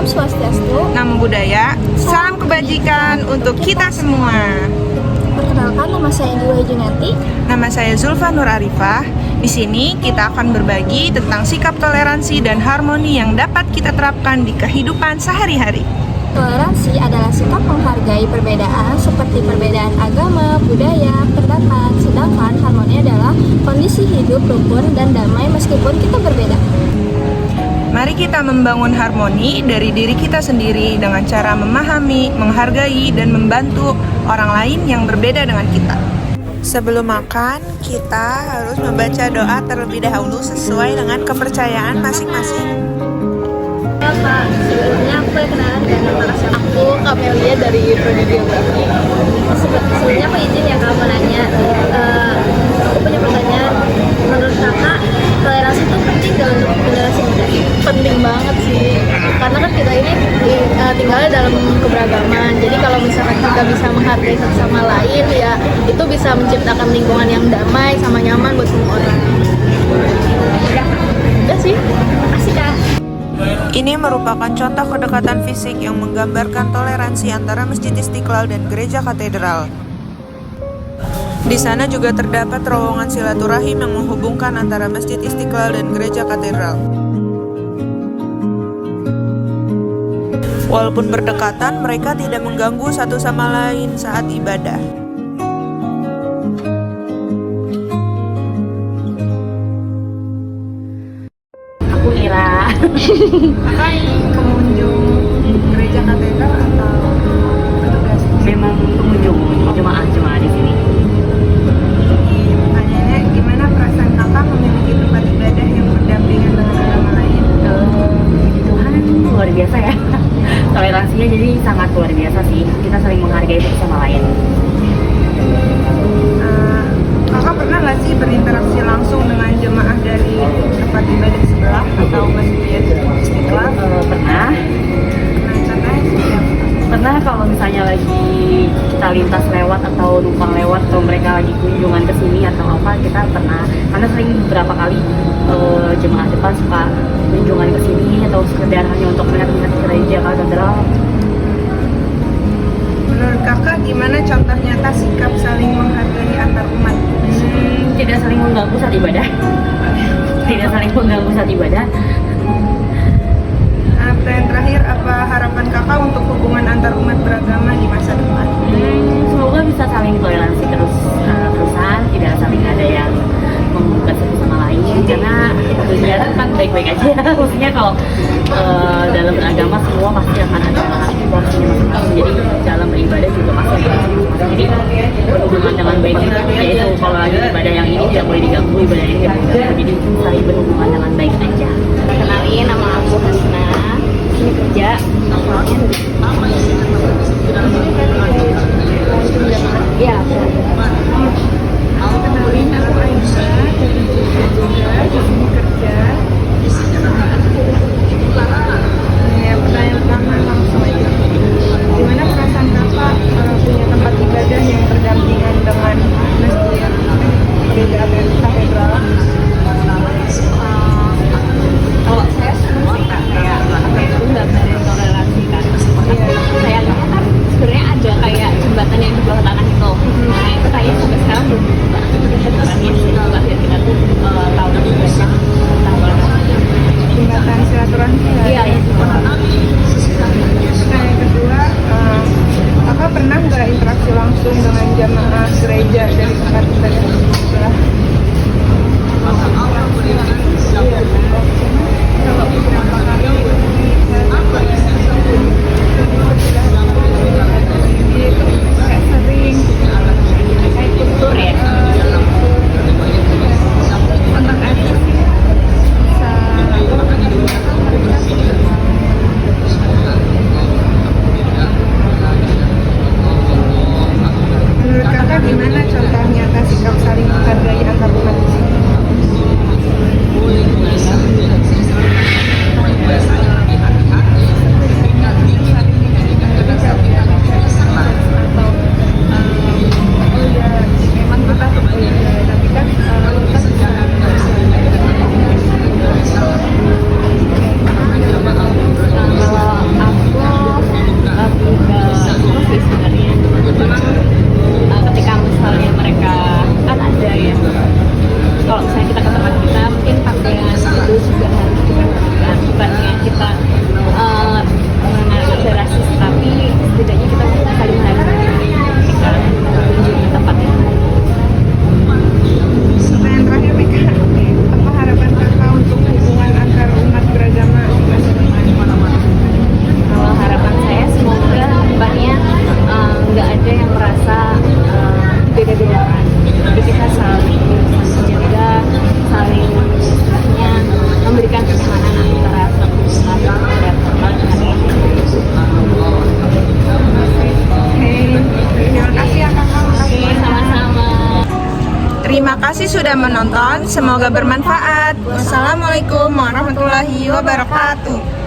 Om Swastiastu, Namo Buddhaya, salam kebajikan untuk kita semua. perkenalkan nama saya Dwi Junanti. Nama saya Zulfa Nur Arifah. Di sini kita akan berbagi tentang sikap toleransi dan harmoni yang dapat kita terapkan di kehidupan sehari-hari. Toleransi adalah sikap menghargai perbedaan seperti perbedaan agama, budaya, pendapat, sedangkan harmoni adalah kondisi hidup rukun dan damai meskipun kita berbeda. Mari kita membangun harmoni dari diri kita sendiri dengan cara memahami, menghargai, dan membantu orang lain yang berbeda dengan kita. Sebelum makan, kita harus membaca doa terlebih dahulu sesuai dengan kepercayaan masing-masing. Kak, sebelumnya aku kenalan dengan nama aku Kamelia dari Prodi Geografi. Sebelumnya aku izin ya Kak mau nanya. Aku punya pertanyaan. Menurut Kakak, toleransi itu penting gak untuk generasi muda? Penting banget sih. Karena kan kita ini tinggal dalam keberagaman. Jadi kalau misalkan kita bisa menghargai satu sama lain, ya itu bisa menciptakan lingkungan yang damai sama nyaman buat semua orang. Udah sih. Makasih Kak. Ini merupakan contoh kedekatan fisik yang menggambarkan toleransi antara Masjid Istiqlal dan Gereja Katedral. Di sana juga terdapat terowongan silaturahim yang menghubungkan antara Masjid Istiqlal dan Gereja Katedral. Walaupun berdekatan, mereka tidak mengganggu satu sama lain saat ibadah. Aku Ira. Kakak pengunjung Gereja Katedral atau petugas? Memang pengunjung jemaah di sini. Pertanyaannya, gimana perasaan kakak memiliki tempat ibadah yang berdampingan dengan agama lain? Tuhan luar biasa ya. Toleransinya jadi sangat luar biasa sih. Kita saling menghargai satu sama lain. Kakak pernah nggak sih berinteraksi langsung dengan jemaah dari tempat ibadah sebelah atau Masjid Istiqlal? Pernah. Nah, contohnya seperti apa? Pernah kalau misalnya lagi kita lintas lewat atau numpang lewat atau mereka lagi kunjungan ke sini atau apa, kita pernah. Karena sering beberapa kali jemaah depan suka kunjungan ke sini atau sekedar hanya untuk melihat gereja katedral. Menurut kakak gimana contoh nyata sikap saling menghargai antar umat? Tidak saling mengganggu saat ibadah. Tidak saling mengganggu saat ibadah. Pertanyaan terakhir, apa harapan kakak untuk hubungan antar umat beragama di masa depan? Semoga bisa saling toleransi terusan, tidak saling ada yang membuka satu sama lain, karena berjalan kan baik-baik aja. Maksudnya kalau dalam beragama semua pasti akan ada porsinya masing-masing. Jadi dalam beribadah juga pasti ada porsinya. Jadi berhubungan dengan baik, yaitu kalau lagi ibadah yang ini tidak boleh diganggu, ibadah yang ini tidak boleh diganggu. Jadi saling berhubungan dengan baik aja. Kenalin, nama aku Hasna. Ini kerja. Iya. Kenalin, aku Aisyah dari juga di sini kerja. Ya, pertanyaan pertama langsung aja. Gimana perasaan kakak punya tempat ibadah yang berdampingan dengan Masjid Gereja Katedral? Kalau saya senang sih Kak, kayak apa itu nggak bisa toleransi kan. Sayangnya kan sebenarnya ada kayak jembatan yang di bawah tanah itu. Nah itu kayak sampai sekarang belum berubah. Ini sih biar kita tuh tahu lebih banyak tentang toleransi. Jembatan silaturahmi ya? Iya itu. Nah, yang kedua, kakak pernah nggak interaksi langsung dengan jamaah gereja dari tempat ibadah sebelah? Kalau beberapa kali itu kayak sering Kayak kultur ya. kontak aja sih, bisa menurut kakak gimana contoh nyata sikap saling menghargai antar sudah menonton, semoga bermanfaat. Wassalamualaikum warahmatullahi wabarakatuh.